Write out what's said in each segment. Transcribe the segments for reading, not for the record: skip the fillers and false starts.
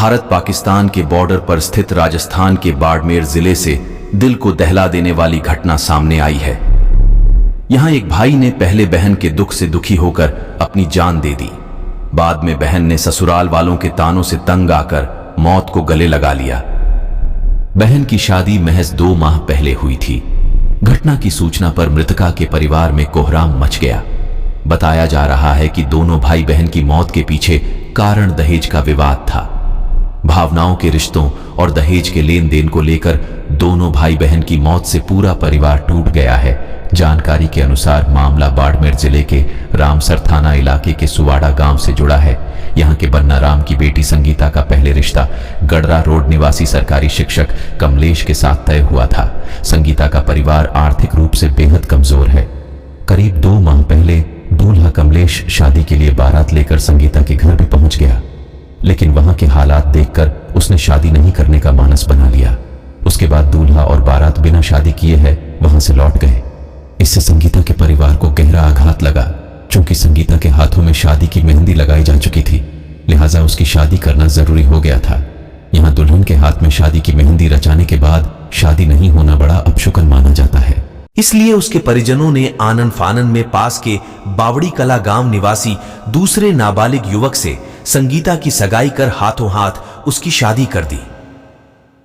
भारत पाकिस्तान के बॉर्डर पर स्थित राजस्थान के बाड़मेर जिले से दिल को दहला देने वाली घटना सामने आई है। यहां एक भाई ने पहले बहन के दुख से दुखी होकर अपनी जान दे दी। बाद में बहन ने ससुराल वालों के तानों से तंग आकर मौत को गले लगा लिया। बहन की शादी महज 2 माह पहले हुई थी। घटना की सूचना पर मृतका के परिवार में कोहराम मच गया। बताया जा रहा है कि दोनों भाई बहन की मौत के पीछे कारण दहेज का विवाद था। भावनाओं के रिश्तों और दहेज के लेन देन को लेकर दोनों भाई बहन की मौत से पूरा परिवार टूट गया है। जानकारी के अनुसार मामला बाड़मेर जिले के रामसर थाना इलाके के सुवाड़ा गांव से जुड़ा है। यहां के बन्ना राम की बेटी संगीता का पहले रिश्ता गडरा रोड निवासी सरकारी शिक्षक कमलेश के साथ तय हुआ था। संगीता का परिवार आर्थिक रूप से बेहद कमजोर है। करीब 2 माह पहले दूल्हा कमलेश शादी के लिए बारात लेकर संगीता के घर भी पहुंच गया, लेकिन वहां के हालात देखकर उसने शादी नहीं करने का मानस बना लिया। उसके बाद दूल्हा और बारात बिना शादी किए है वहां से लौट गए। इससे संगीता के परिवार को गहरा आघात लगा। चूंकि संगीता के हाथों में शादी की मेहंदी लगाई जा चुकी थी, लिहाजा उसकी शादी करना जरूरी हो गया था। यहां दुल्हन के हाथ में शादी की मेहंदी रचाने के बाद शादी नहीं होना बड़ा अपशुकन माना जाता है। इसलिए उसके परिजनों ने आनन फानन में पास के बावड़ी कला गांव निवासी दूसरे नाबालिग युवक से संगीता की सगाई कर हाथों हाथ उसकी शादी कर दी।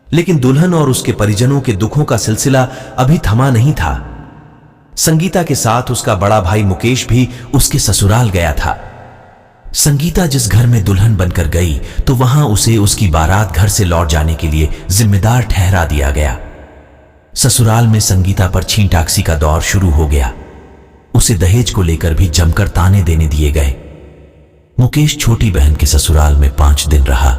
लेकिन दुल्हन और उसके परिजनों के दुखों का सिलसिला अभी थमा नहीं था। संगीता के साथ उसका बड़ा भाई मुकेश भी उसके ससुराल गया था। संगीता जिस घर में दुल्हन बनकर गई तो वहां उसे उसकी बारात घर से लौट जाने के लिए जिम्मेदार ठहरा दिया गया। ससुराल में संगीता पर छीन टाक्सी का दौर शुरू हो गया। उसे दहेज को लेकर भी जमकर ताने देने दिए गए। मुकेश छोटी बहन के ससुराल में 5 दिन रहा।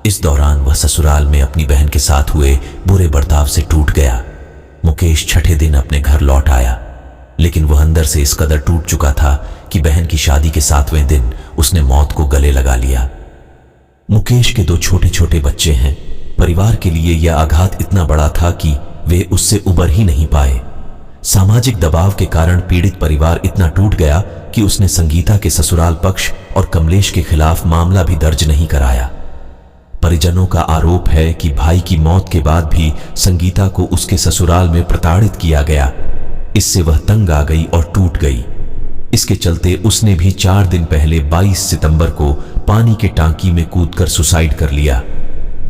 इस दौरान वह ससुराल में अपनी बहन के साथ हुए बुरे बर्ताव से टूट गया। मुकेश छठे दिन अपने घर लौट आया, लेकिन वह अंदर से इस कदर टूट चुका था कि बहन की शादी के 7वें दिन उसने मौत को गले लगा लिया। मुकेश के 2 छोटे छोटे बच्चे हैं। परिवार के लिए यह आघात इतना बड़ा था कि वे उससे उबर ही नहीं पाए। सामाजिक दबाव के कारण पीड़ित परिवार इतना टूट गया कि उसने संगीता के ससुराल पक्ष और कमलेश के खिलाफ मामला भी दर्ज नहीं कराया। परिजनों का आरोप है कि भाई की मौत के बाद भी संगीता को उसके ससुराल में प्रताड़ित किया गया। इससे वह तंग आ गई और टूट गई। इसके चलते उसने भी 4 दिन पहले 22 सितंबर को पानी के टांकी में कूदकर सुसाइड कर लिया।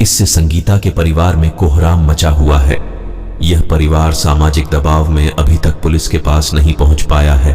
इससे संगीता के परिवार में कोहराम मचा हुआ है। यह परिवार सामाजिक दबाव में अभी तक पुलिस के पास नहीं पहुंच पाया है।